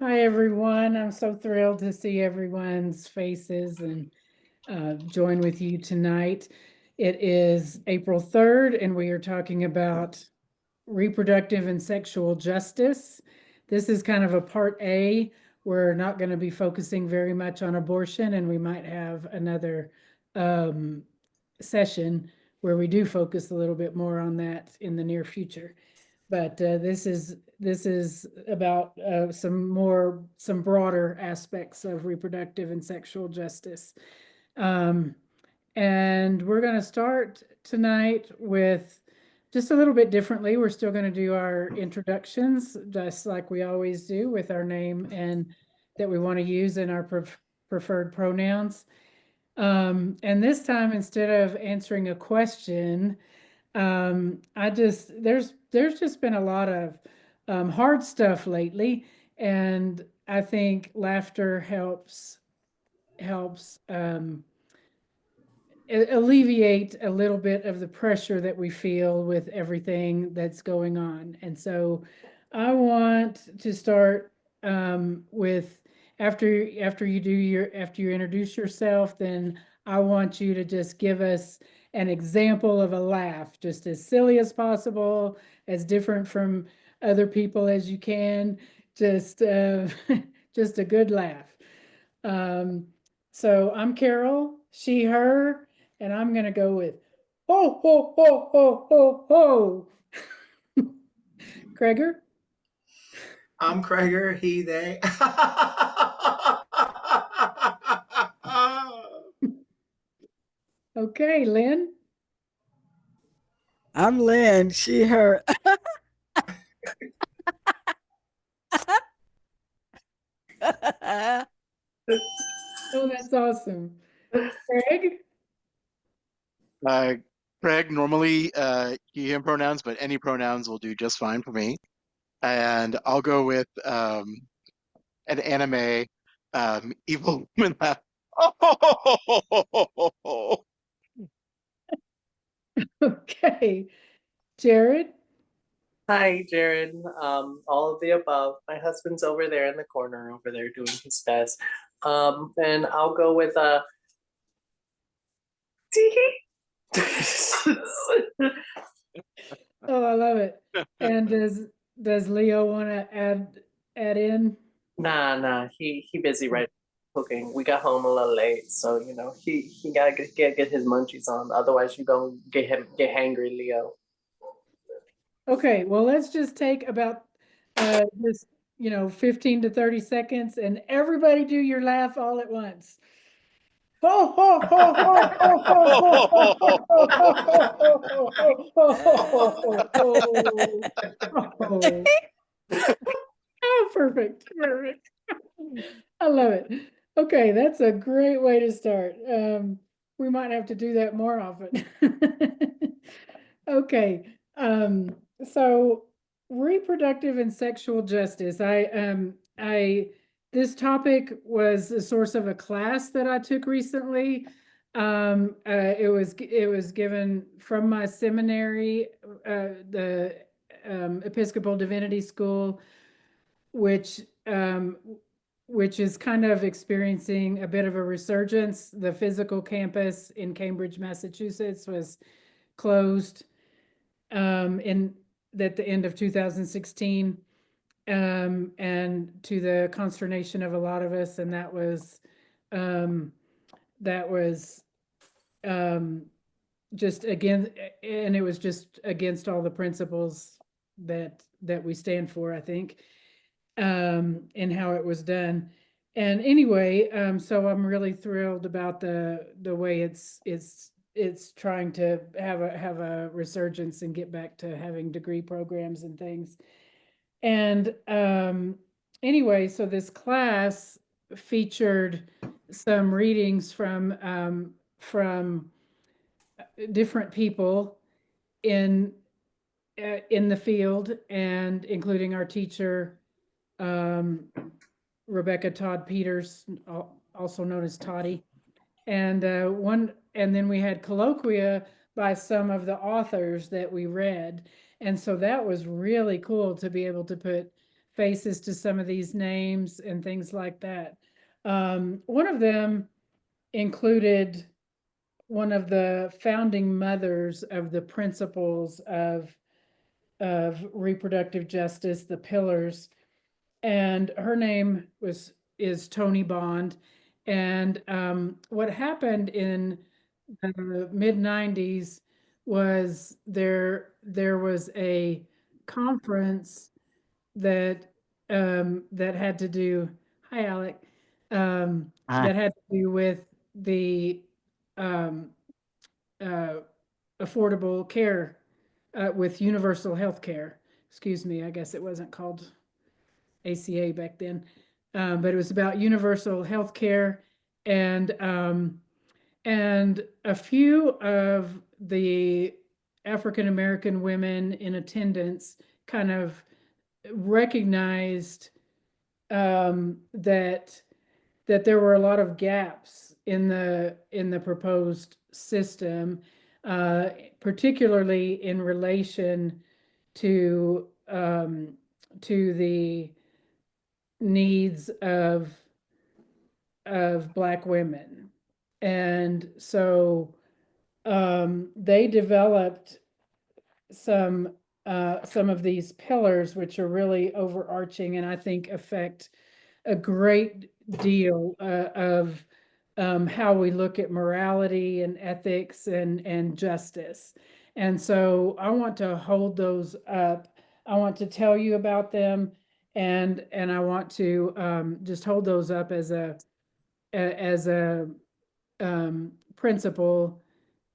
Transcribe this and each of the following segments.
Hi, everyone. I'm so thrilled to see everyone's faces and join with you tonight. It is April 3rd, and we are talking about reproductive and sexual justice. This is kind of a part A. We're not going to be focusing very much on abortion, and we might have another session where we do focus a little bit more on that in the near future. But this is about some broader aspects of reproductive and sexual justice. And we're going to start tonight with just a little bit differently. We're still going to do our introductions, just like we always do, with our name and that we want to use in our preferred pronouns. And this time, instead of answering a question, there's just been a lot of hard stuff lately, and I think laughter helps alleviate a little bit of the pressure that we feel with everything that's going on. And so I want to start with after you introduce yourself, then I want you to just give us an example of a laugh, just as silly as possible, as different from other people as you can, just just a good laugh. So I'm Carol, she, her, and I'm going to go with ho, ho, ho, ho, ho, ho. Gregor? I'm Kreger, he, they. Okay, Lynn? I'm Lynn, she, her. Oh, that's awesome. Craig? Craig, normally he, him pronouns, but any pronouns will do just fine for me. And I'll go with an anime evil woman laugh. Okay. Jared? Hi, Jared. All of the above. My husband's over there in the corner, over there doing his best. And I'll go with Oh, I love it. And does Leo want to add in? Nah. He busy right cooking. We got home a little late, so he gotta get his munchies on. Otherwise, you gonna get hangry, Leo. Okay, well, let's just take about just 15 to 30 seconds, and everybody do your laugh all at once. Ho ho ho ho ho ho ho. Oh, perfect. I love it. Okay, that's a great way to start. We might have to do that more often. Okay. So reproductive and sexual justice. This topic was the source of a class that I took recently. It was given from my seminary, the Episcopal Divinity School, which is kind of experiencing a bit of a resurgence. The physical campus in Cambridge, Massachusetts was closed at the end of 2016, and to the consternation of a lot of us, and that was just again, and it was just against all the principles that we stand for, I think, and how it was done. And anyway, so I'm really thrilled about the way it's trying to have a resurgence and get back to having degree programs and things. And anyway, so this class featured some readings from different people in the field, and including our teacher, Rebecca Todd Peters, also known as Toddy. And then we had colloquia by some of the authors that we read. And so that was really cool to be able to put faces to some of these names and things like that. One of them included one of the founding mothers of the principles of reproductive justice, the pillars, and her name is Toni Bond. And what happened in the mid 90s was there was a conference that that had to do, hi Alec, that had to do with the um, affordable care with universal health care. Excuse me, I guess it wasn't called ACA back then, but it was about universal health care, and a few of the African American women in attendance kind of recognized that there were a lot of gaps in the proposed system, particularly in relation to the needs of Black women. And so they developed some of these pillars, which are really overarching and I think affect a great deal of how we look at morality and ethics and justice. And so I want to hold those up. I want to tell you about them, and I want to just hold those up as a principle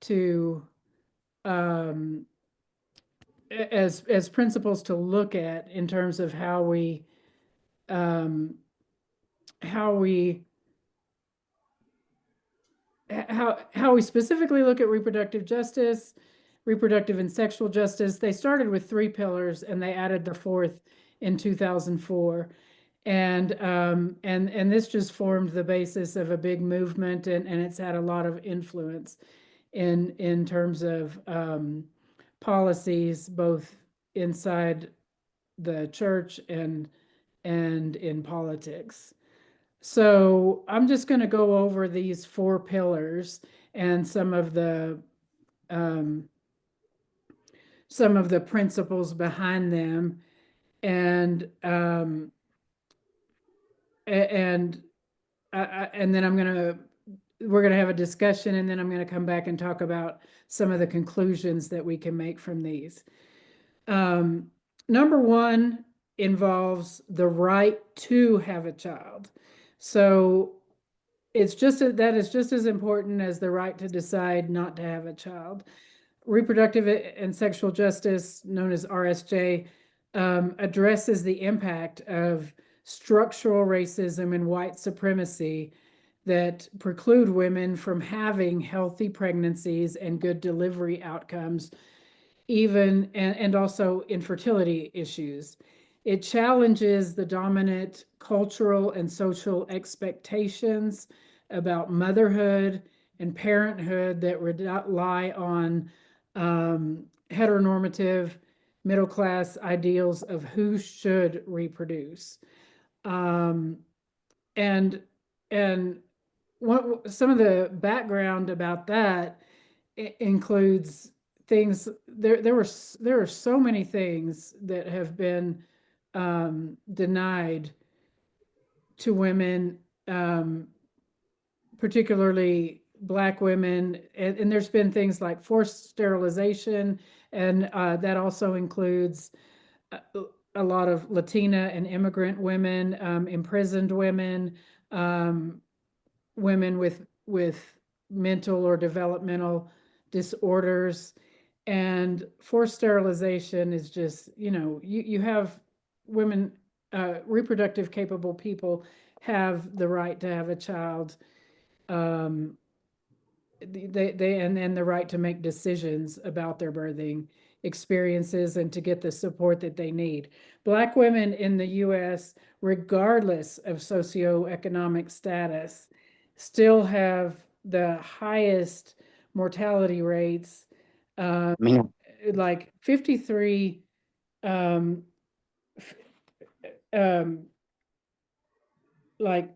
to as principles to look at in terms of how we how we specifically look at reproductive justice, reproductive and sexual justice. They started with 3 pillars and they added the 4th in 2004. And this just formed the basis of a big movement, and it's had a lot of influence in terms of policies, both inside the church and in politics. So I'm just going to go over these 4 pillars and some of the principles behind them, and then we're going to have a discussion, and then I'm going to come back and talk about some of the conclusions that we can make from these. Number 1 involves the right to have a child. So it's just that is just as important as the right to decide not to have a child. Reproductive and sexual justice, known as RSJ, addresses the impact of structural racism and white supremacy that preclude women from having healthy pregnancies and good delivery outcomes, even and also infertility issues. It challenges the dominant cultural and social expectations about motherhood and parenthood that rely on heteronormative middle-class ideals of who should reproduce. And some of the background about that includes things. There are so many things that have been denied to women, particularly Black women, and there's been things like forced sterilization, and that also includes a lot of Latina and immigrant women, imprisoned women, women with mental or developmental disorders. And forced sterilization is just, you have women, reproductive capable people have the right to have a child. They and the right to make decisions about their birthing experiences and to get the support that they need. Black women in the US, regardless of socioeconomic status, still have the highest mortality rates, like 53 like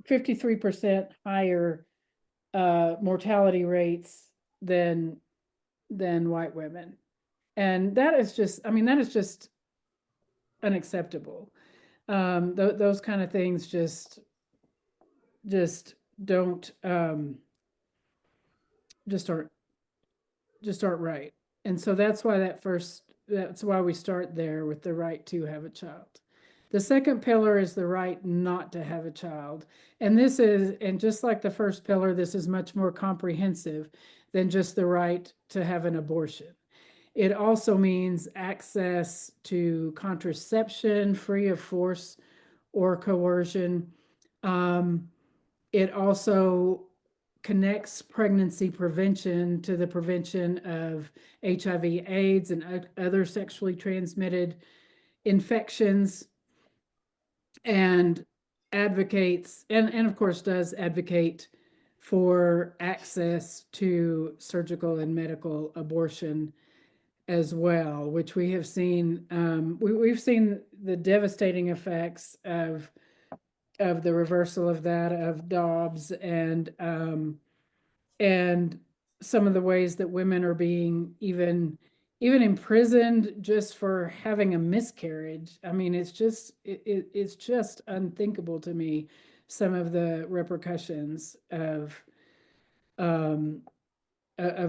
53% higher mortality rates than white women. And that is just, I mean, that is just unacceptable. Those kind of things just don't just aren't right. And so that's why that's why we start there with the right to have a child. The second pillar is the right not to have a child. And just like the first pillar, this is much more comprehensive than just the right to have an abortion. It also means access to contraception free of force or coercion. It also connects pregnancy prevention to the prevention of HIV/AIDS and other sexually transmitted infections, and advocates, and of course does advocate for access to surgical and medical abortion as well, which we have seen. We've seen the devastating effects of the reversal of that, of Dobbs, and some of the ways that women are being even imprisoned just for having a miscarriage. I mean, it's just unthinkable to me, some of the repercussions of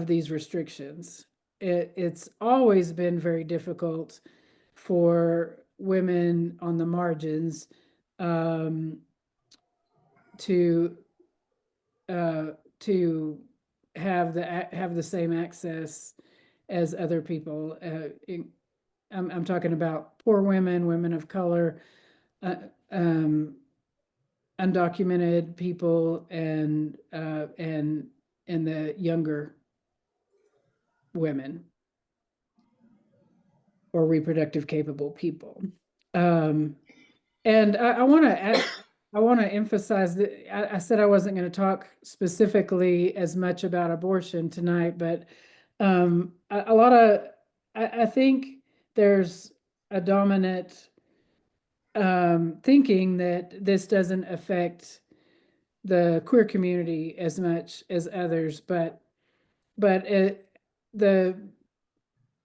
these restrictions. It's always been very difficult for women on the margins to have the same access as other people. I'm talking about poor women, women of color, undocumented people, and the younger women or reproductive capable people. And I want to emphasize that I said I wasn't going to talk specifically as much about abortion tonight, but I think there's a dominant thinking that this doesn't affect the queer community as much as others, but the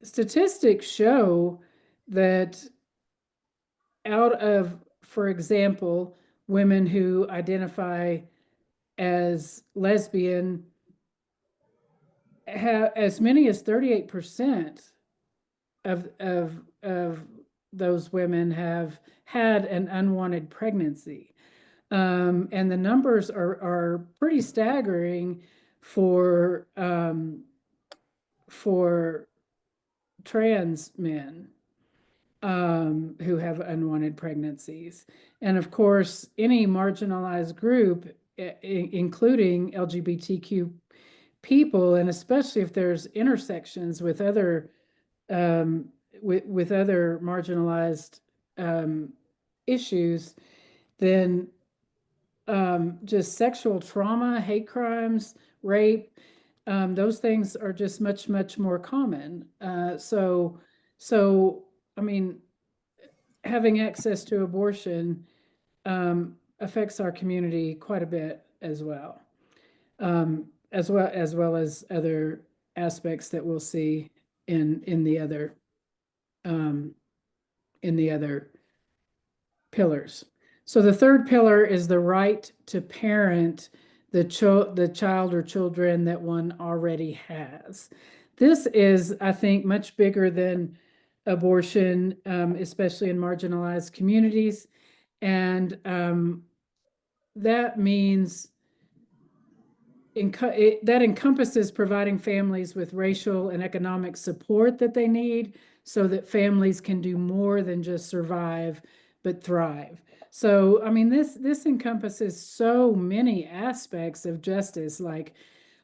statistics show that out of, for example, women who identify as lesbian, have as many as 38% of those women have had an unwanted pregnancy. And the numbers are pretty staggering for trans men who have unwanted pregnancies. And of course, any marginalized group, including LGBTQ people, and especially if there's intersections with other with other marginalized issues, then just sexual trauma, hate crimes, rape, those things are just much more common. So I mean, having access to abortion affects our community quite a bit as well, as well as other aspects that we'll see in the other pillars. So the third pillar is the right to parent the child or children that one already has. This is, I think, much bigger than abortion, especially in marginalized communities. And that means that encompasses providing families with racial and economic support that they need so that families can do more than just survive, but thrive. So, I mean, this encompasses so many aspects of justice, like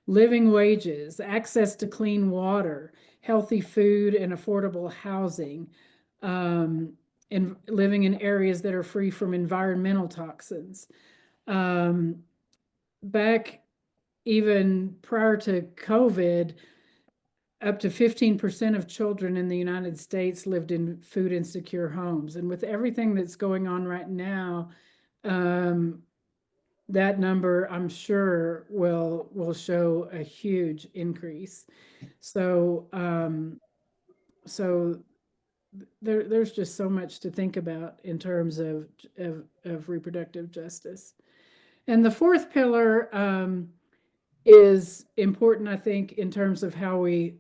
living wages, access to clean water, healthy food, and affordable housing, and living in areas that are free from environmental toxins. Back even prior to COVID, up to 15% of children in the United States lived in food insecure homes. And with everything that's going on right now, that number, I'm sure, will show a huge increase. So, there's just so much to think about in terms of reproductive justice. And the fourth pillar is important, I think, in terms of how we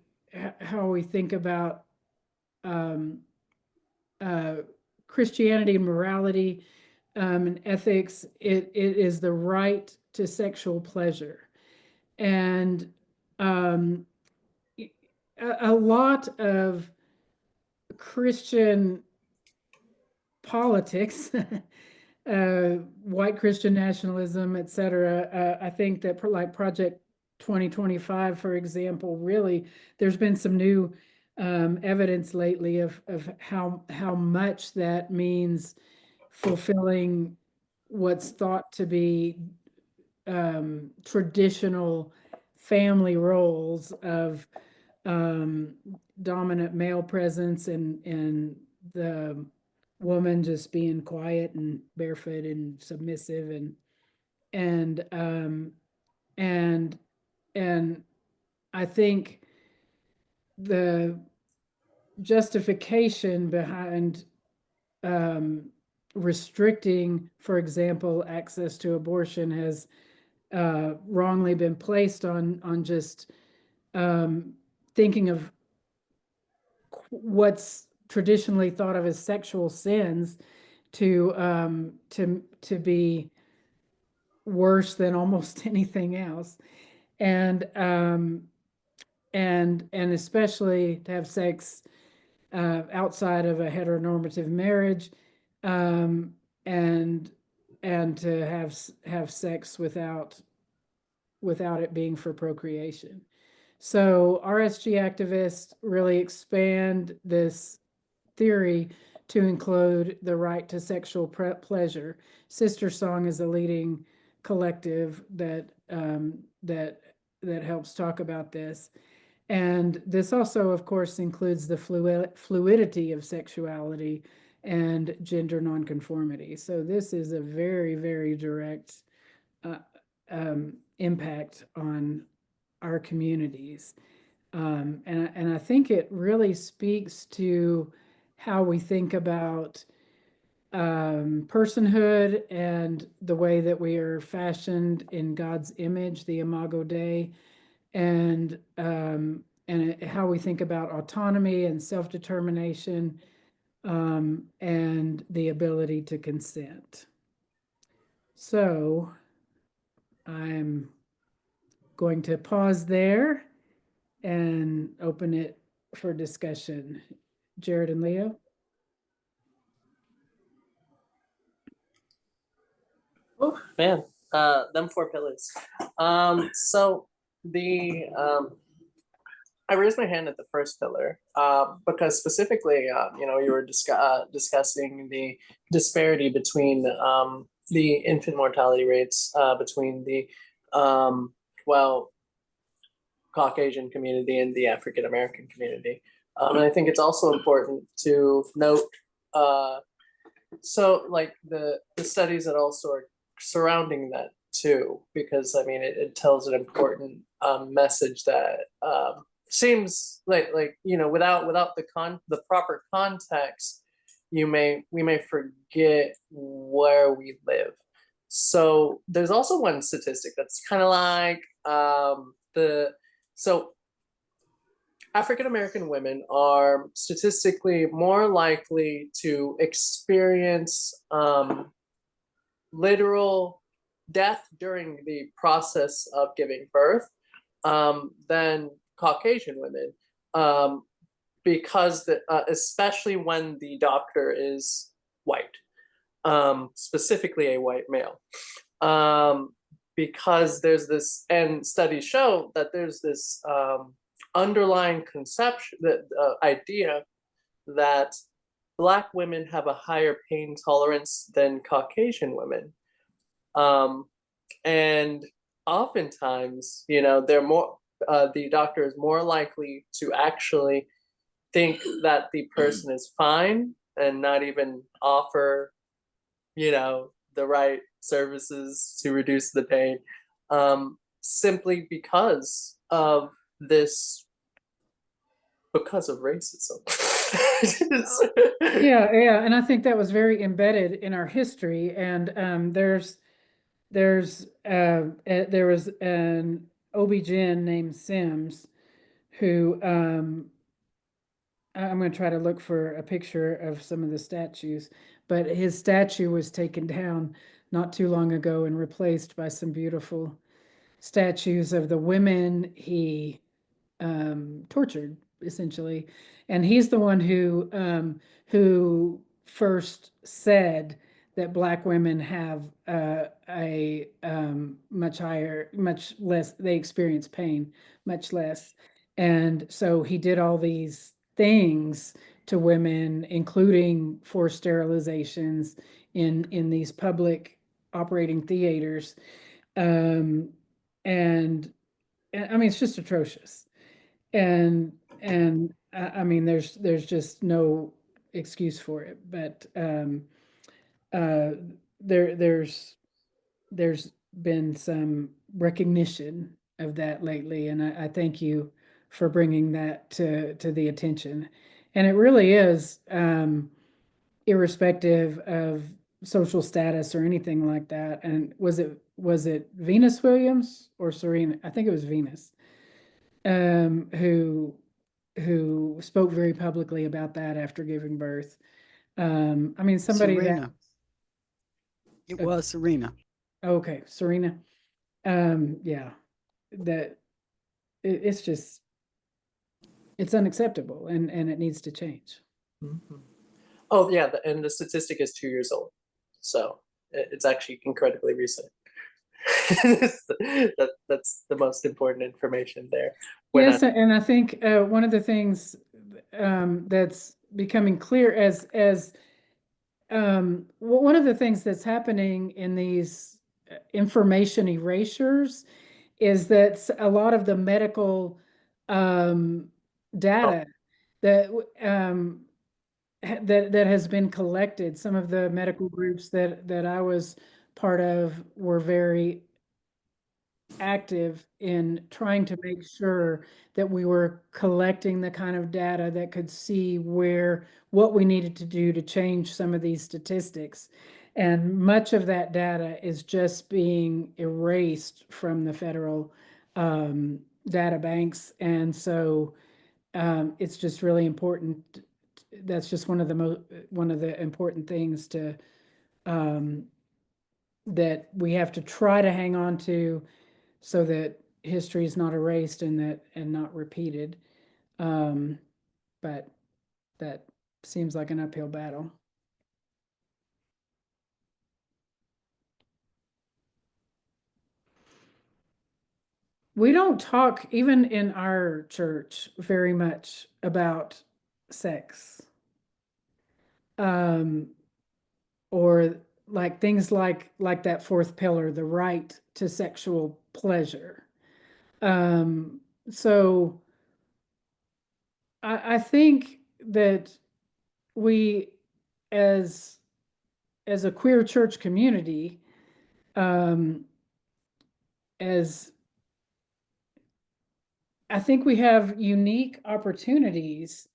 think about Christianity and morality and ethics. It is the right to sexual pleasure, and a lot of Christian politics, white Christian nationalism, etc. I think that like Project 2025, for example, really, there's been some new evidence lately of how much that means fulfilling what's thought to be traditional family roles of dominant male presence and the woman just being quiet and barefoot and submissive and I think the justification behind restricting, for example, access to abortion has wrongly been placed on just thinking of what's traditionally thought of as sexual sins to be worse than almost anything else, and especially to have sex outside of a heteronormative marriage, and to have sex without it being for procreation. So RSG activists really expand this theory to include the right to sexual pleasure. Sister Song is a leading collective that helps talk about this. And this also, of course, includes the fluidity of sexuality and gender nonconformity. So this is a very, very direct impact on our communities. And I think it really speaks to how we think about personhood and the way that we are fashioned in God's image, the Imago Dei, and how we think about autonomy and self-determination, and the ability to consent. So I'm going to pause there and open it for discussion. Jared and Leo? Oh man, them four pillars. So the I raised my hand at the first pillar because specifically, you were discussing the disparity between the infant mortality rates between the Caucasian community and the African American community, and I think it's also important to note. So like the studies that also are surrounding that too, because I mean it tells an important message that seems like without the proper context, we may forget where we live. So there's also one statistic that's kind of like African American women are statistically more likely to experience literal death during the process of giving birth than Caucasian women, because especially when the doctor is white, specifically a white male, because there's this, and studies show that there's this underlying conception, that idea that Black women have a higher pain tolerance than Caucasian women, and oftentimes, they're more the doctor is more likely to actually think that the person is fine and not even offer, the right services to reduce the pain, simply because of this, because of racism. Yeah, and I think that was very embedded in our history. And there was an OB-GYN named Sims who I'm going to try to look for a picture of some of the statues, but his statue was taken down not too long ago and replaced by some beautiful statues of the women he tortured, essentially. And he's the one who first said that Black women have a much less, they experience pain much less. And so he did all these things to women, including forced sterilizations in these public operating theaters. Um, and, and I mean, it's just atrocious. And I mean, there's just no excuse for it. But uh, there's been some recognition of that lately, and I thank you for bringing that to the attention. And it really is, irrespective of social status or anything like that. And was it Venus Williams or Serena? I think it was Venus, who spoke very publicly about that after giving birth. I mean, somebody that, Serena. It was Serena. okay, Serena. Yeah, that it's just, it's unacceptable, and it needs to change. Mhm. Oh yeah, and the statistic is 2 years old, so it's actually incredibly recent. That's the most important information there. We're Yes, not- and I think one of the things that's becoming clear as one of the things that's happening in these information erasures is that a lot of the medical data that that has been collected, some of the medical groups that I was part of were very active in trying to make sure that we were collecting the kind of data that could see what we needed to do to change some of these statistics. And much of that data is just being erased from the federal data banks. And so it's just really important. That's just one of the important things that we have to try to hang on to, so that history is not erased and not repeated. But that seems like an uphill battle. We don't talk, even in our church, very much about sex. Or like things like that fourth pillar, the right to sexual pleasure. So I think that we, as a queer church community, as I think we have unique opportunities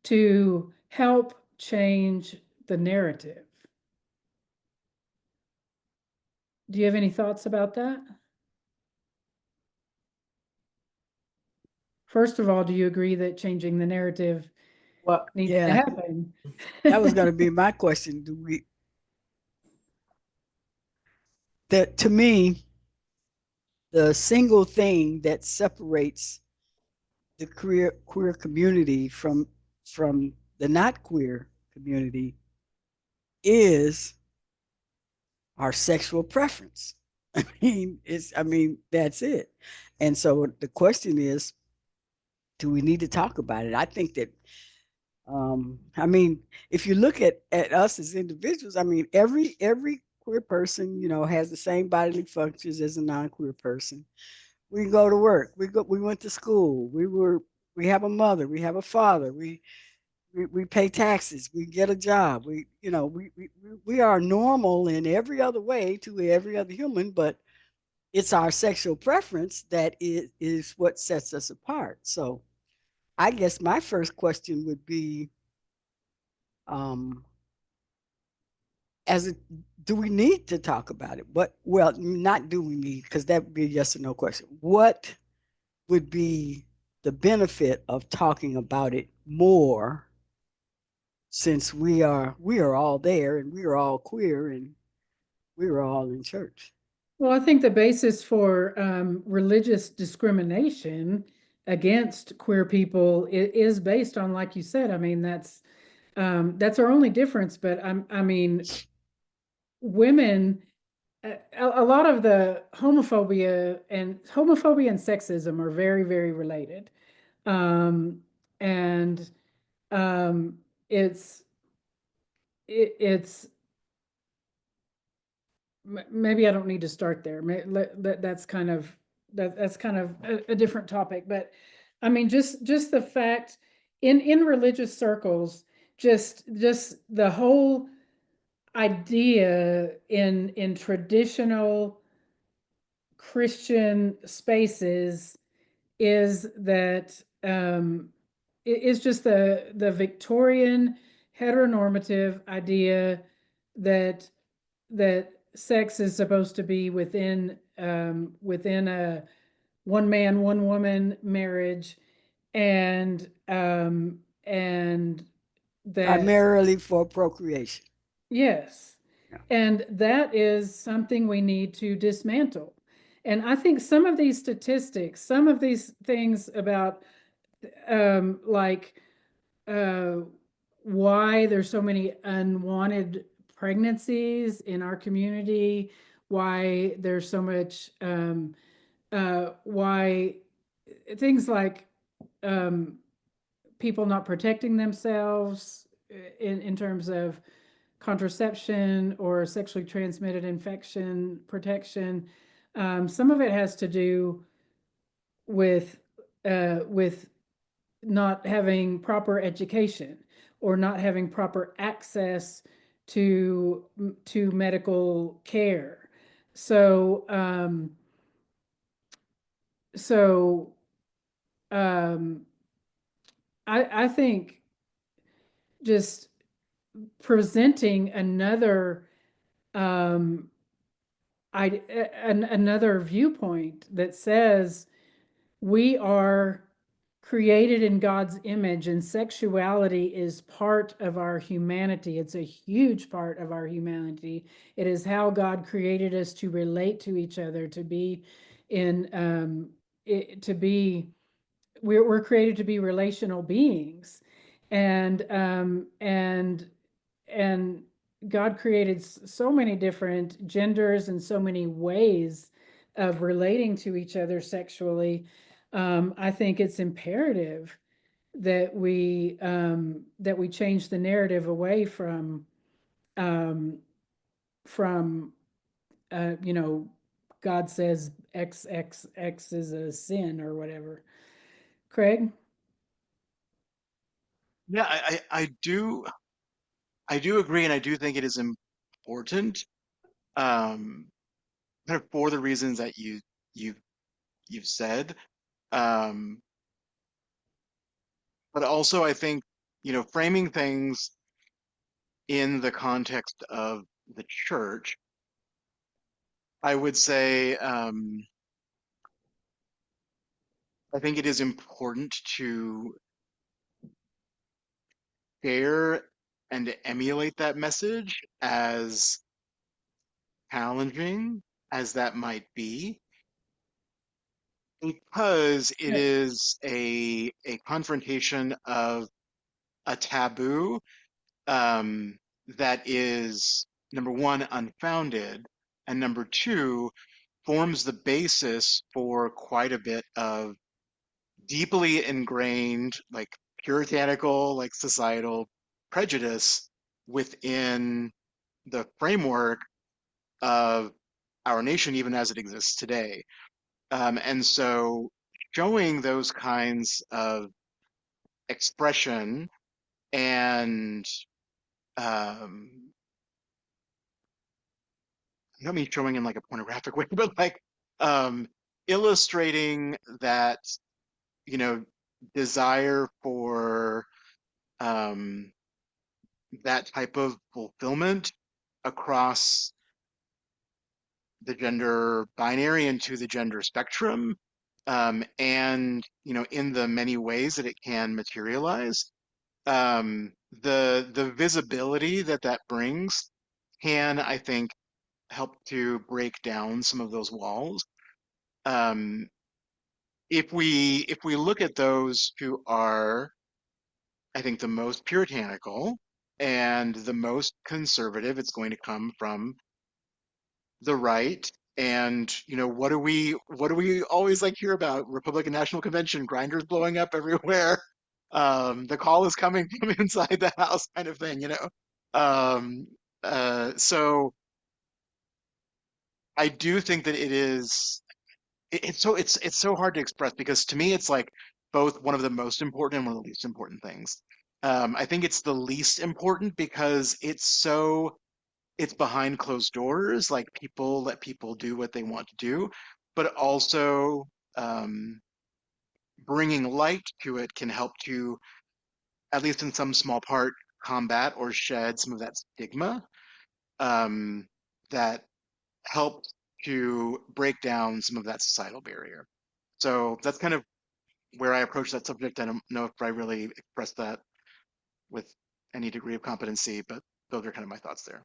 to help change the narrative. Do you have any thoughts about that? First of all, do you agree that changing the narrative Well, needs to Yeah. happen? That was going to be my question. That to me, the single thing that separates the queer community from the not queer community is our sexual preference. I mean, that's it. And so the question is, do we need to talk about it? I think that, I mean, if you look at us as individuals, I mean, every queer person, has the same bodily functions as a non-queer person. We go to work. We went to school. We have a mother. We have a father. We pay taxes. We get a job. We are normal in every other way to every other human, but it's our sexual preference that is what sets us apart. So I guess my first question would be, um, as a, do we need to talk about it? Well, not do we need, because that would be a yes or no question. What would be the benefit of talking about it more, since we are all there and we are all queer and we are all in church? Well, I think the basis for religious discrimination against queer people is based on, like you said, I mean, that's our only difference. But I mean, women, a lot of the homophobia and sexism are very, very related. Um, and it's it's maybe I don't need to start there. That's kind of that's kind of a different topic. But I mean, just the fact in religious circles, just the whole idea in traditional Christian spaces is that it is just the Victorian heteronormative idea that sex is supposed to be within a one man, one woman marriage, and that Primarily for procreation. yes, Yeah. and that is something we need to dismantle. And I think some of these statistics, some of these things about like uh, why there's so many unwanted pregnancies in our community, why there's so much, why things like people not protecting themselves in terms of contraception or sexually transmitted infection protection. Some of it has to do with not having proper education or not having proper access to medical care. So so um, I think just presenting another another viewpoint that says we are created in God's image and sexuality is part of our humanity. It's a huge part of our humanity. It is how God created us to relate to each other, to be in to be we're created to be relational beings, and and God created so many different genders and so many ways of relating to each other sexually. I think it's imperative that we change the narrative away um, from you know, God says X is a sin or whatever. Craig? Yeah, I do agree, and I do think it is important, um, kind of for the reasons that you've you've said. Um, but also I think, framing things in the context of the church, I would say, I think it is important to share and emulate that message, as challenging as that might be, because it Yes. is a confrontation of a taboo, um, that is, number one, unfounded, and number two, forms the basis for quite a bit of deeply ingrained, like puritanical, like societal prejudice within the framework of our nation, even as it exists today. And so showing those kinds of expression and I don't mean showing in like a pornographic way, but like illustrating that, you know, desire for that type of fulfillment across the gender binary into the gender spectrum, and you know, in the many ways that it can materialize. The visibility that that brings can, I think, help to break down some of those walls. Um, if we look at those who are, I think, the most puritanical and the most conservative, it's going to come from the right. And you know, what do we always like hear about? Republican National Convention, grinders blowing up everywhere. The call is coming from inside the house, kind of thing, you know. Um, so I do think that it is. It's so hard to express because to me it's like both one of the most important and one of the least important things. I think it's the least important because it's behind closed doors, like people let people do what they want to do, but also bringing light to it can help to, at least in some small part, combat or shed some of that stigma um, that helps to break down some of that societal barrier. So that's kind of where I approach that subject. I don't know if I really expressed that with any degree of competency, but those are kind of my thoughts there.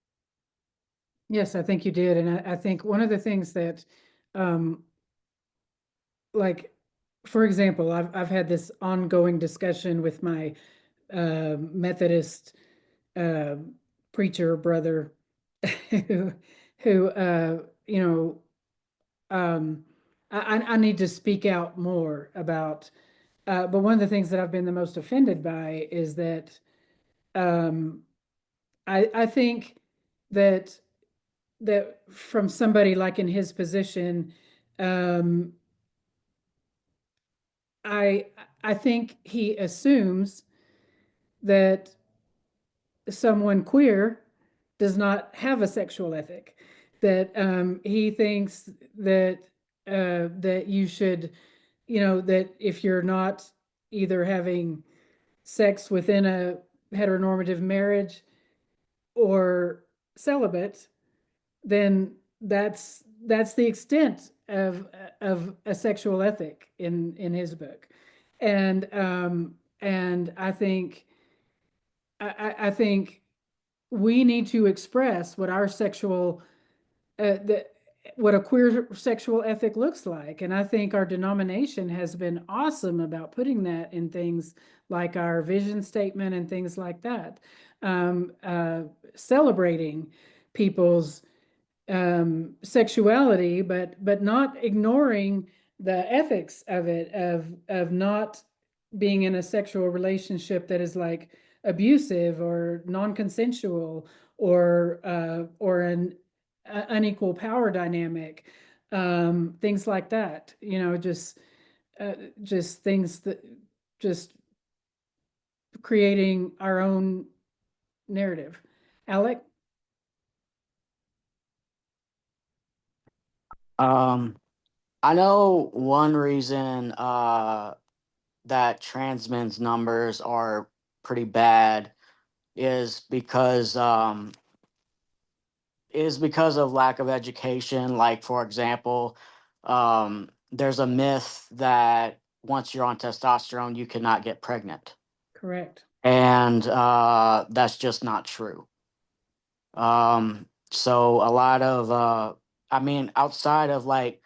Yes, I think you did. And I think one of the things that, um, like, for example, I've had this ongoing discussion with my Methodist uh, preacher brother who, you know, I need to speak out more about. But one of the things that I've been the most offended by is that um, I think that from somebody like in his position, um, I I think he assumes that someone queer does not have a sexual ethic. That he thinks that that you should, you know, that if you're not either having sex within a heteronormative marriage or celibate, then that's the extent of a sexual ethic in his book, and I think we need to express what our sexual the what a queer sexual ethic looks like. And I think our denomination has been awesome about putting that in things like our vision statement and things like that, celebrating people's sexuality, but not ignoring the ethics of it, of not being in a sexual relationship that is like abusive or non-consensual or an unequal power dynamic, things like that. You know, just things that just creating our own narrative. Alec? I know one reason that trans men's numbers are pretty bad is because of lack of education. Like, for example, there's a myth that once you're on testosterone, you cannot get pregnant. Correct. And that's just not true. So a lot of, I mean, outside of like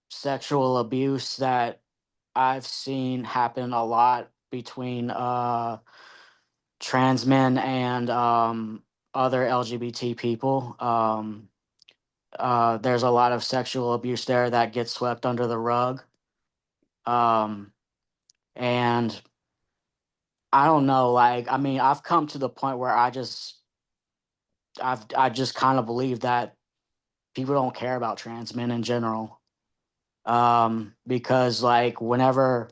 sexual abuse that I've seen happen a lot between trans men and other LGBT people. There's a lot of sexual abuse there that gets swept under the rug. And I don't know, like, I mean, I've come to the point where I just kind of believe that people don't care about trans men in general. Because like whenever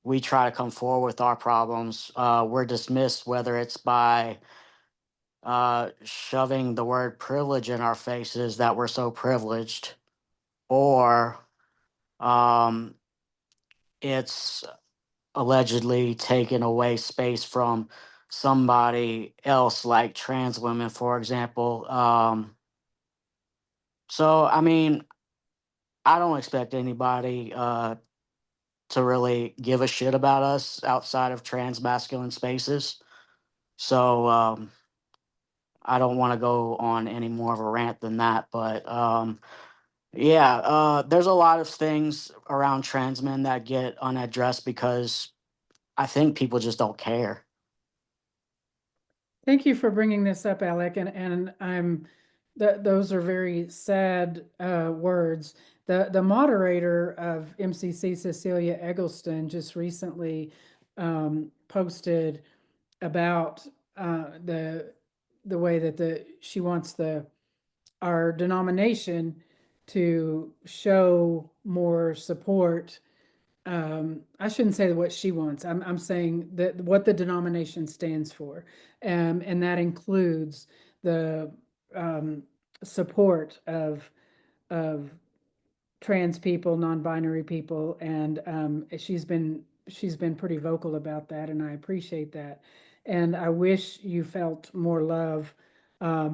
we try to come forward with our problems, we're dismissed, whether it's by shoving the word privilege in our faces that we're so privileged, or um, it's allegedly taking away space from somebody else, like trans women, for example. So, I mean, I don't expect anybody to really give a shit about us outside of trans masculine spaces. So, I don't want to go on any more of a rant than that. But yeah, there's a lot of things around trans men that get unaddressed because I think people just don't care. Thank you for bringing this up, Alec, and those are very sad words. The moderator of MCC, Cecilia Eggleston, just recently posted about the way that she wants our denomination to show more support. I shouldn't say what she wants. I'm saying that what the denomination stands for, and that includes the support of trans people, non-binary people, and she's been pretty vocal about that, and I appreciate that. And I wish you felt more love,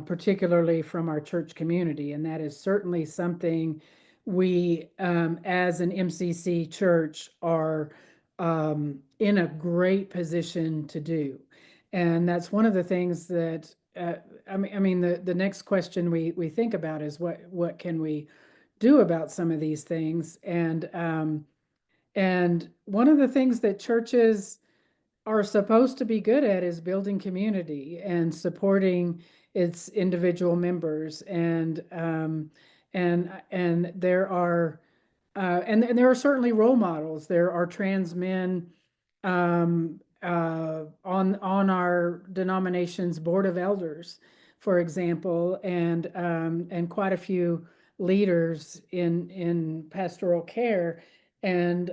particularly from our church community, and that is certainly something we, as an MCC church, are in a great position to do. And that's one of the things that I mean the next question we think about is what can we do about some of these things. And one of the things that churches are supposed to be good at is building community and supporting its individual members. And there are and there are certainly role models. There are trans men on our denomination's board of elders, for example, and quite a few leaders in pastoral care. And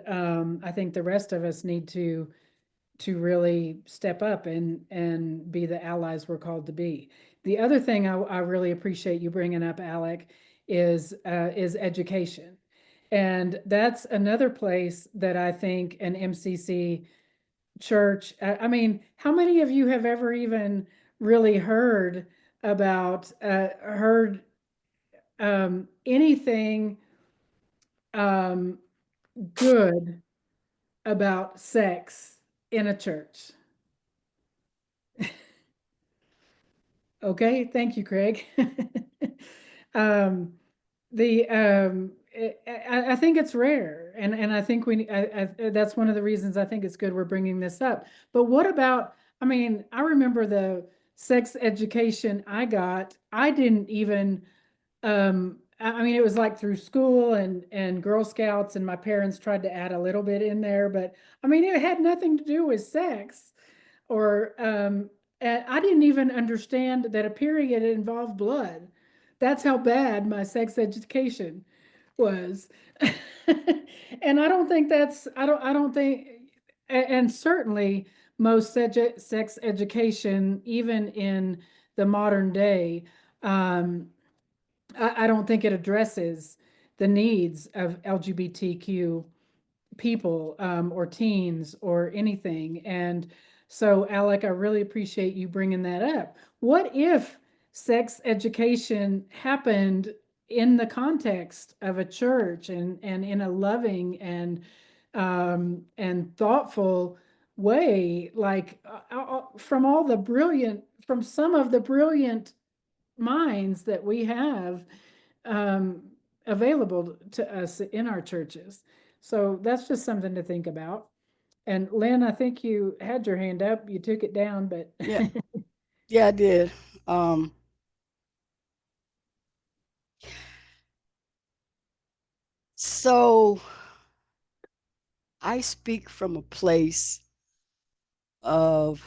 I think the rest of us need to really step up and be the allies we're called to be. The other thing I really appreciate you bringing up, Alec, is education. And that's another place that I think an MCC church, I mean, how many of you have ever even really heard about, anything good about sex in a church? Okay, thank you, Craig. I think it's rare, and I think that's one of the reasons I think it's good we're bringing this up. But what about, I mean, I remember the sex education I got. I didn't even, I mean, it was like through school and Girl Scouts, and my parents tried to add a little bit in there, but I mean, it had nothing to do with sex. Or and I didn't even understand that a period involved blood. That's how bad my sex education was. And I don't think that's, I don't think, and certainly most sex education, even in the modern day, I don't think it addresses the needs of LGBTQ people, or teens or anything. And so, Alec, I really appreciate you bringing that up. What if sex education happened in the context of a church and in a loving and thoughtful way, like from some of the brilliant minds that we have um, available to us in our churches. So that's just something to think about. And Lynn, I think you had your hand up. You took it down, but Yeah. Yeah, I did. So I speak from a place of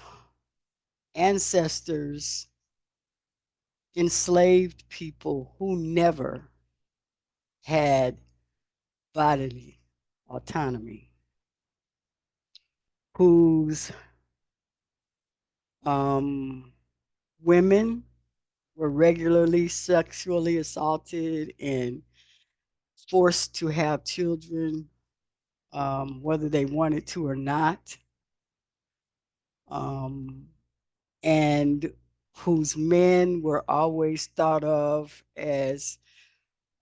ancestors, enslaved people who never had bodily autonomy, whose women were regularly sexually assaulted and forced to have children, whether they wanted to or not, and whose men were always thought of as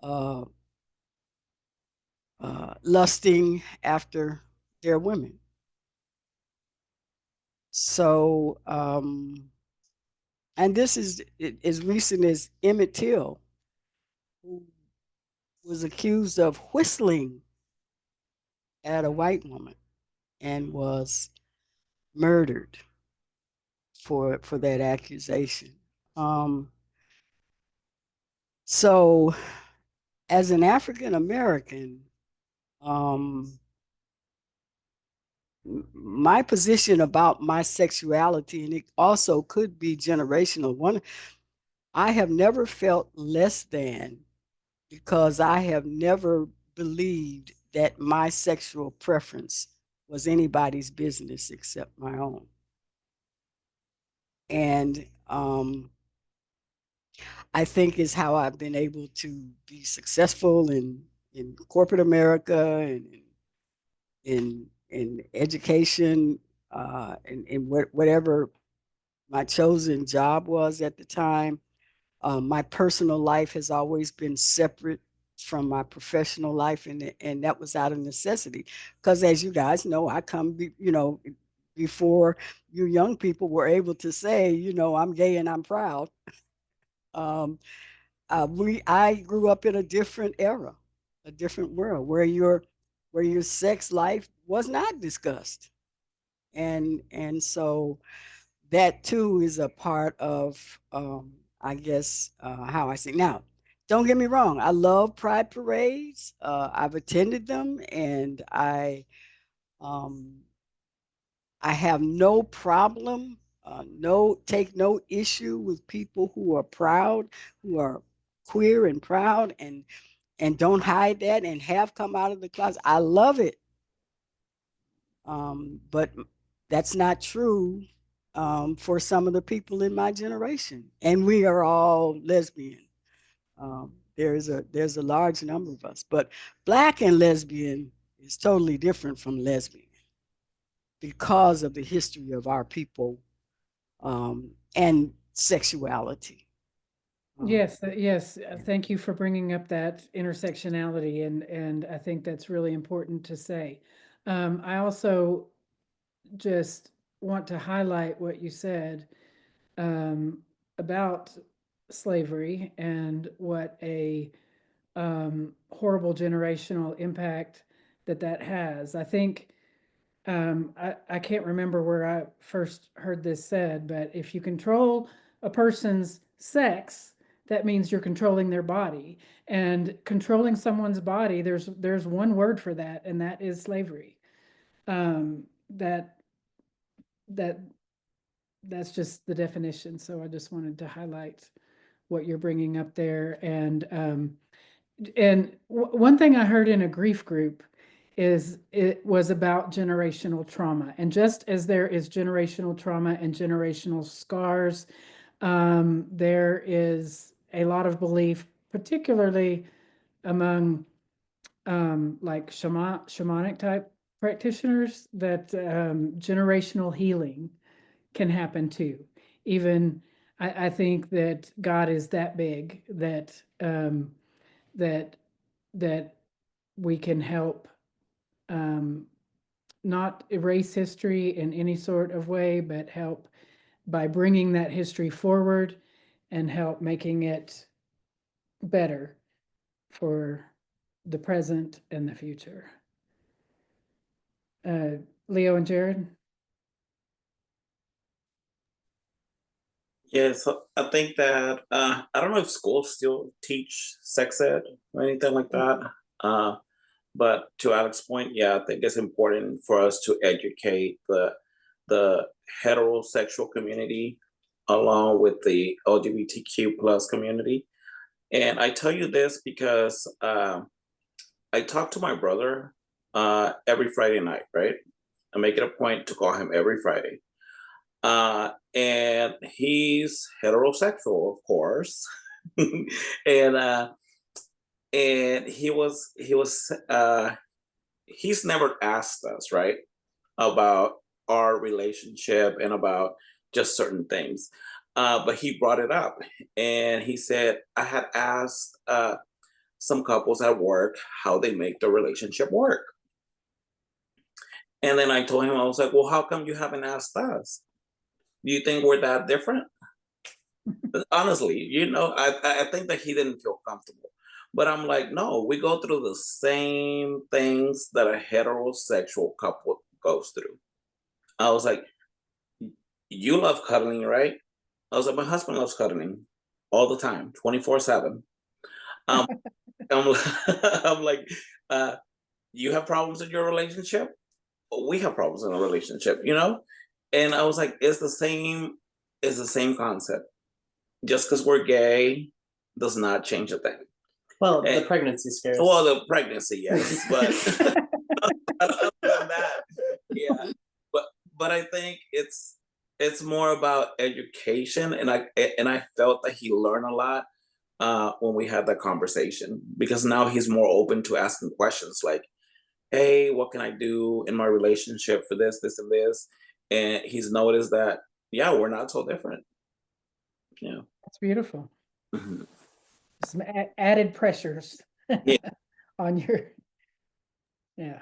uh, lusting after their women. So, and this is as recent as Emmett Till, who was accused of whistling at a white woman and was murdered for that accusation. So, as an African American, my position about my sexuality, and it also could be generational. One, I have never felt less than because I have never believed that my sexual preference was anybody's business except my own. And I think is how I've been able to be successful in corporate America and in education, and whatever my chosen job was at the time. My personal life has always been separate from my professional life, and that was out of necessity. Because as you guys know, I come, before you young people were able to say, I'm gay and I'm proud. Um, I grew up in a different era, a different world where your sex life was not discussed, and so that too is a part of, I guess, how I see. Now, don't get me wrong. I love pride parades. I've attended them, and um, I have no problem, take no issue with people who are proud, who are queer and proud, and don't hide that, and have come out of the closet. I love it. But that's not true for some of the people in my generation, and we are all lesbian. There's a large number of us, but Black and lesbian is totally different from lesbian because of the history of our people, and sexuality. Yes, yes. Thank you for bringing up that intersectionality, and I think that's really important to say. I also just want to highlight what you said about slavery and what a horrible generational impact that has. I think I can't remember where I first heard this said, but if you control a person's sex, that means you're controlling their body. And controlling someone's body, there's one word for that, and that is slavery. That that that's just the definition. So I just wanted to highlight what you're bringing up there. And one thing I heard in a grief group is it was about generational trauma. And just as there is generational trauma and generational scars, there is a lot of belief, particularly among like shamanic type practitioners, that generational healing can happen too. Even I think that God is that big that that that we can help not erase history in any sort of way, but help by bringing that history forward and help making it better for the present and the future. Leo and Jared? Yeah, so I think that I don't know if schools still teach sex ed or anything like that. But to Alex's point, yeah, I think it's important for us to educate the heterosexual community along with the LGBTQ plus community. And I tell you this because I talk to my brother every Friday night, right? I make it a point to call him every Friday. And he's heterosexual, of course. and he's never asked us, right, about our relationship and about just certain things. But he brought it up, and he said, I had asked some couples at work how they make the relationship work. And then I told him, I was like, well, how come you haven't asked us? Do you think we're that different? Honestly, I think that he didn't feel comfortable. But I'm like, no, we go through the same things that a heterosexual couple goes through. I was like, you love cuddling, right? I was like, my husband loves cuddling all the time, 24/7. I'm, I'm like, you have problems in your relationship? We have problems in a relationship, And I was like, it's the same concept. Just because we're gay does not change a thing. Well, the pregnancy scares. Well, the pregnancy, yes, but other than that, yeah. But I think it's more about education, and I felt that he learned a lot when we had that conversation, because now he's more open to asking questions like, hey, what can I do in my relationship for this, and this? And he's noticed that, yeah, we're not so different. Yeah. That's beautiful. Mm-hmm. Some added pressures Yeah. on your, yeah.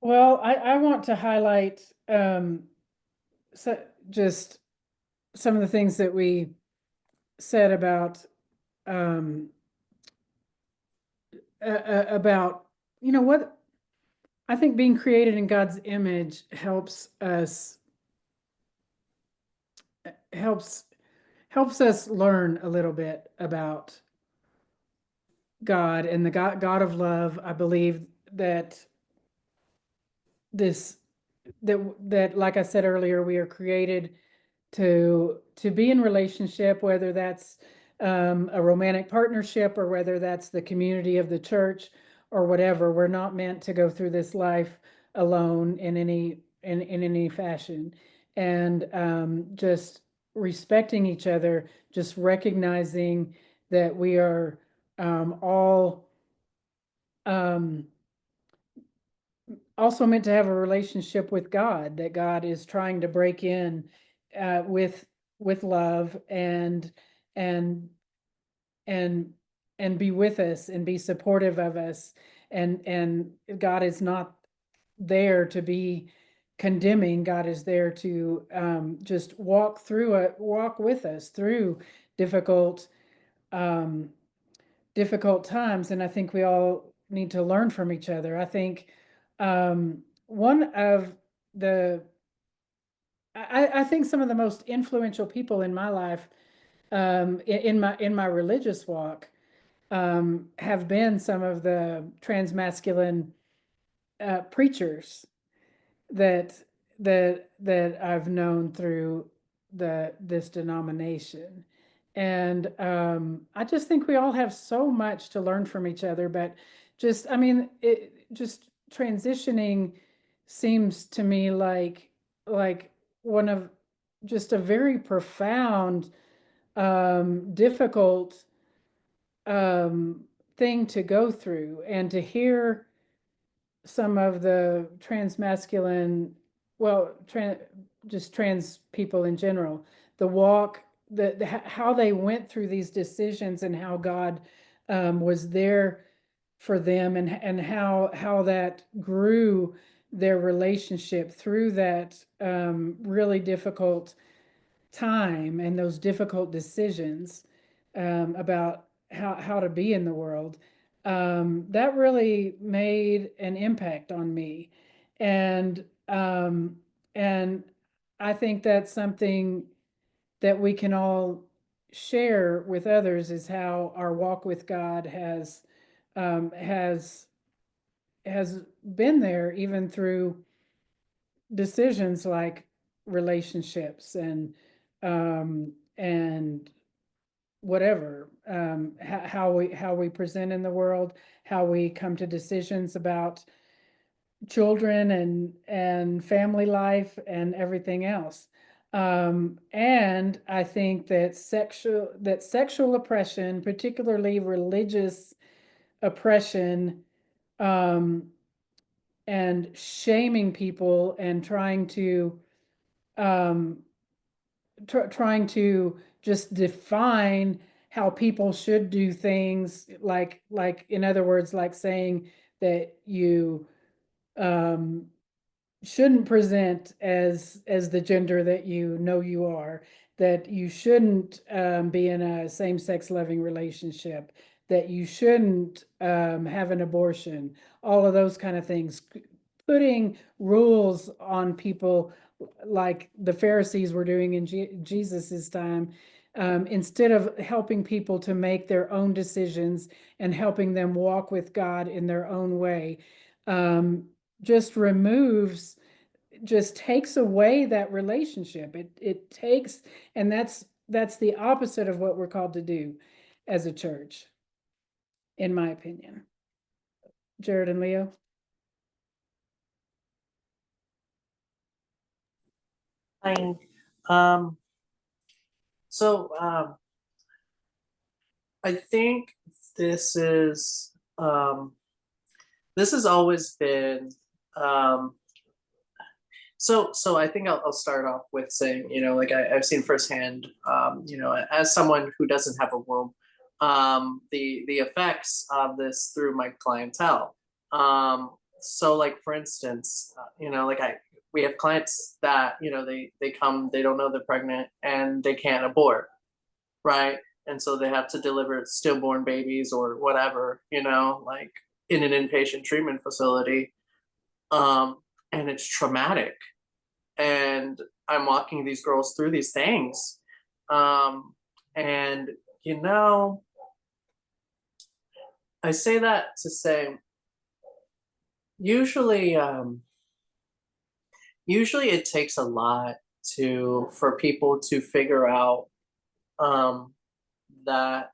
Well, I want to highlight just some of the things that we said about what I think being created in God's image helps us learn a little bit about God and the God of love. I believe that like I said earlier, we are created to be in relationship, whether that's a romantic partnership or whether that's the community of the church or whatever. We're not meant to go through this life alone in any fashion. And just respecting each other, just recognizing that we are all also meant to have a relationship with God, that God is trying to break in with love and and be with us and be supportive of us, and God is not there to be condemning. God is there to just walk with us through difficult times. And I think we all need to learn from each other. I think one of the I think some of the most influential people in my life, in my religious walk, have been some of the transmasculine preachers that I've known through this denomination. And I just think we all have so much to learn from each other. But just just transitioning seems to me like one of just a very profound, difficult thing to go through, and to hear some of the transmasculine, well, just trans people in general, the walk, how they went through these decisions, and how God was there for them, and how that grew their relationship through that really difficult time and those difficult decisions about how to be in the world. That really made an impact on me. And and I think that's something that we can all share with others, is how our walk with God has been there even through decisions like relationships and whatever, how we present in the world, how we come to decisions about children and family life and everything else. And I think that sexual oppression, particularly religious oppression, and shaming people and trying to trying to just define how people should do things, like in other words, like saying that you shouldn't present as the gender that you know you are, that you shouldn't be in a same-sex loving relationship, that you shouldn't have an abortion, all of those kind of things, putting rules on people like the Pharisees were doing in Jesus's time, instead of helping people to make their own decisions and helping them walk with God in their own way. Just takes away that relationship. It takes, and that's the opposite of what we're called to do as a church, in my opinion. Jared and Leo. I think this has always been, so I think I'll start off with saying, like I've seen firsthand, as someone who doesn't have a womb, the effects of this through my clientele. So like, for instance, we have clients that, they come, they don't know they're pregnant and they can't abort, right? And so they have to deliver stillborn babies or whatever, like in an inpatient treatment facility. And it's traumatic. And I'm walking these girls through these things. And, I say that to say, usually it takes a lot for people to figure out that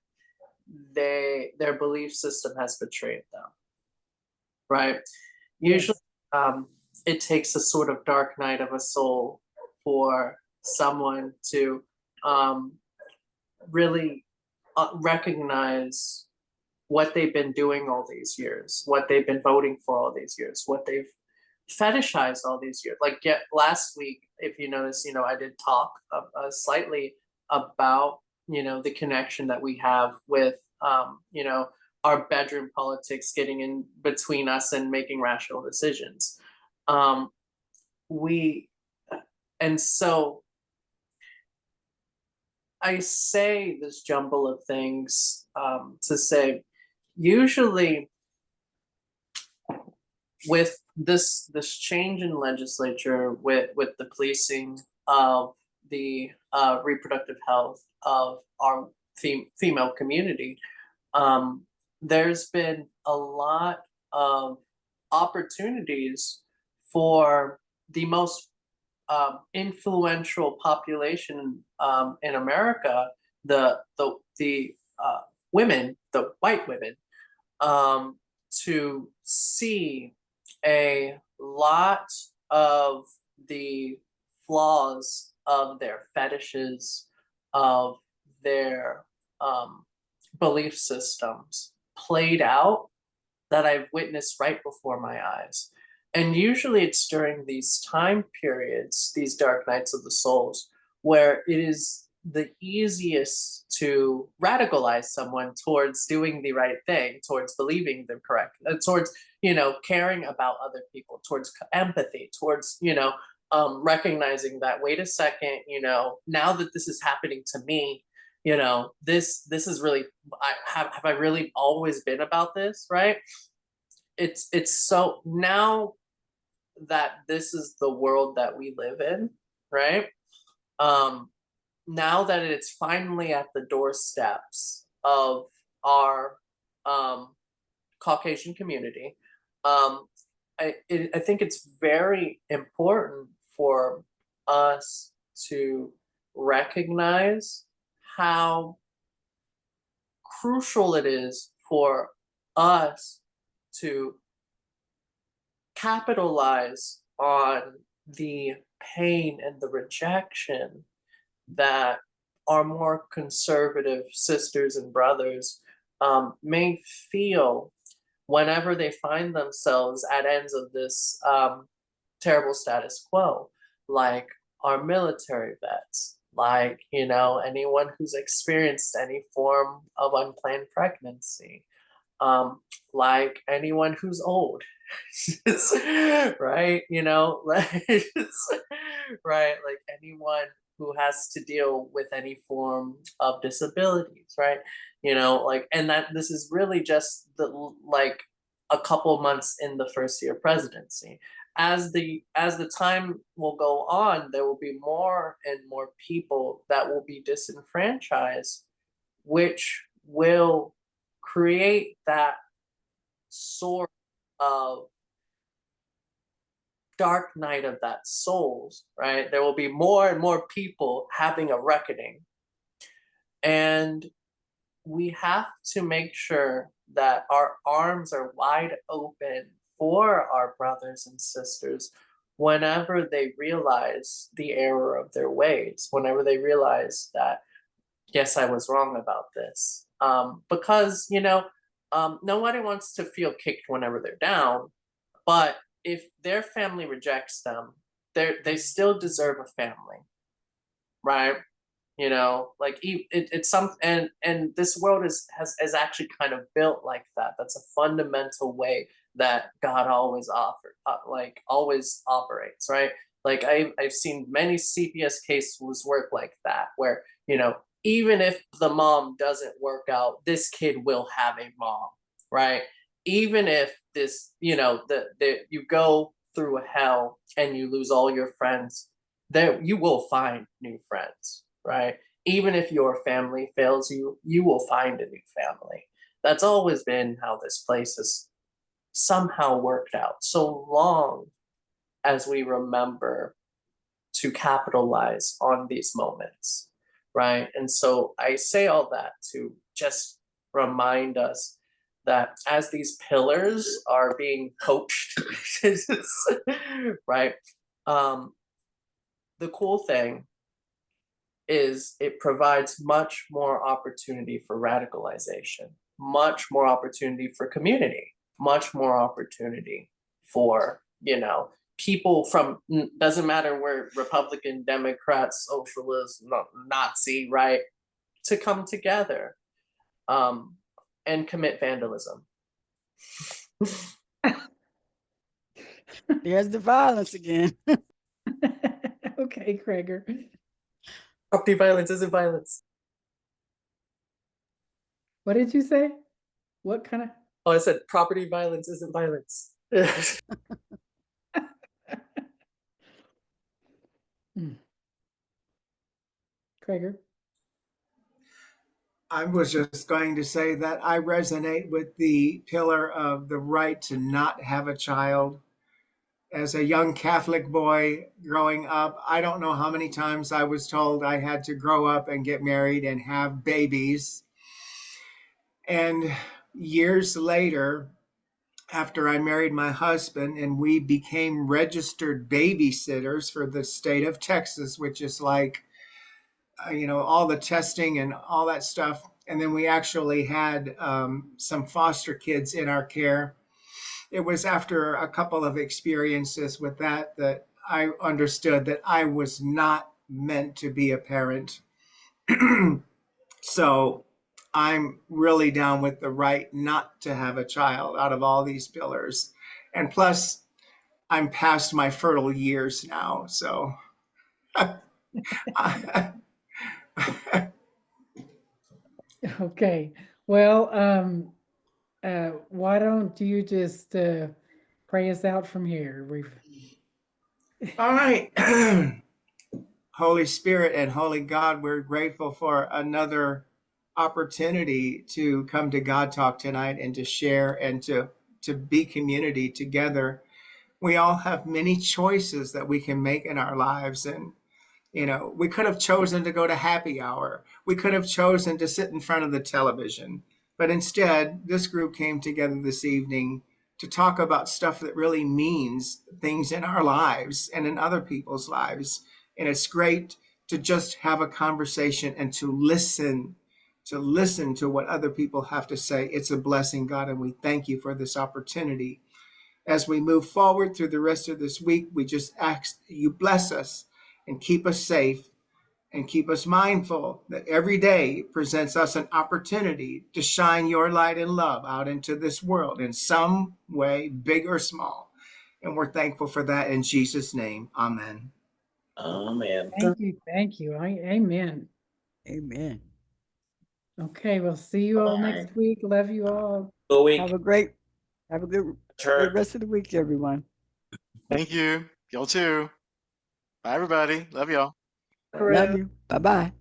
their belief system has betrayed them, right? Usually it takes a sort of dark night of a soul for someone to really recognize what they've been doing all these years, what they've been voting for all these years, what they've fetishized all these years. Like last week, if you notice, I did talk slightly about, the connection that we have with, our bedroom politics getting in between us and making rational decisions. And so I say this jumble of things to say, usually with this change in legislature, with the policing of the reproductive health of our female community, there's been a lot of opportunities for the most influential population in America, the women, the white women, to see a lot of the flaws of their fetishes, of their belief systems played out, that I've witnessed right before my eyes. And usually it's during these time periods, these dark nights of the souls, where it is the easiest to radicalize someone towards doing the right thing, towards believing they're correct, towards, caring about other people, towards empathy, towards, recognizing that, wait a second, now that this is happening to me, this is really, have I really always been about this, right? It's so, now that this is the world that we live in, right? Now that it's finally at the doorsteps of our Caucasian community, I think it's very important for us to recognize how crucial it is for us to capitalize on the pain and the rejection that our more conservative sisters and brothers may feel whenever they find themselves at ends of this terrible status quo, like our military vets, like, you know, anyone who's experienced any form of unplanned pregnancy, like anyone who's old, right? You know, like, right? Like anyone who has to deal with any form of disabilities, right? You know, like, and that this is really just the like a couple months in the first year presidency. As the time will go on, there will be more and more people that will be disenfranchised, which will create that sort of dark night of that souls, right? There will be more and more people having a reckoning. And we have to make sure that our arms are wide open for our brothers and sisters whenever they realize the error of their ways, whenever they realize that, yes, I was wrong about this. Because, you know, nobody wants to feel kicked whenever they're down, but if their family rejects them, they still deserve a family, right? You know, like it's some, and this world is actually kind of built like that. That's a fundamental way that God always always operates, right? Like I've seen many CPS cases work like that, where, you know, even if the mom doesn't work out, this kid will have a mom, right? Even if this, you know, you go through hell and you lose all your friends, there you will find new friends, right? Even if your family fails you, you will find a new family. That's always been how this place has somehow worked out, so long as we remember to capitalize on these moments, right? And so I say all that to just remind us that as these pillars are being coached, right? The cool thing is it provides much more opportunity for radicalization, much more opportunity for community, much more opportunity for, you know, people from, doesn't matter where, Republican, Democrat, socialist, Nazi, right, to come together and commit vandalism. There's the violence again. Okay, Krager. Property violence isn't violence. What did you say? What kind of? Oh, I said property violence isn't violence. Krager. I was just going to say that I resonate with the pillar of the right to not have a child. As a young Catholic boy growing up, I don't know how many times I was told I had to grow up and get married and have babies. And years later, after I married my husband and we became registered babysitters for the state of Texas, which is like, you know, all the testing and all that stuff. And then we actually had some foster kids in our care. It was after a couple of experiences with that that I understood that I was not meant to be a parent. So I'm really down with the right not to have a child out of all these pillars. And plus, I'm past my fertile years now. So Okay. Well, why don't you just pray us out from here? all right. Holy Spirit and Holy God, we're grateful for another opportunity to come to God Talk tonight and to share and to be community together. We all have many choices that we can make in our lives, and You know, we could have chosen to go to happy hour. We could have chosen to sit in front of the television. But instead, this group came together this evening to talk about stuff that really means things in our lives and in other people's lives. And it's great to just have a conversation and to listen to what other people have to say. It's a blessing, God, and we thank you for this opportunity. As we move forward through the rest of this week, we just ask you bless us and keep us safe and keep us mindful that every day presents us an opportunity to shine your light and love out into this world in some way, big or small. And we're thankful for that in Jesus' name. Amen. Oh man. Thank you. Thank you. Amen. Amen. Okay, we'll see you all Bye. next week. Love you all. Good week. Have a great rest of the week, everyone. Thank you. Y'all too. Bye, everybody. Love y'all. Love you. Bye-bye.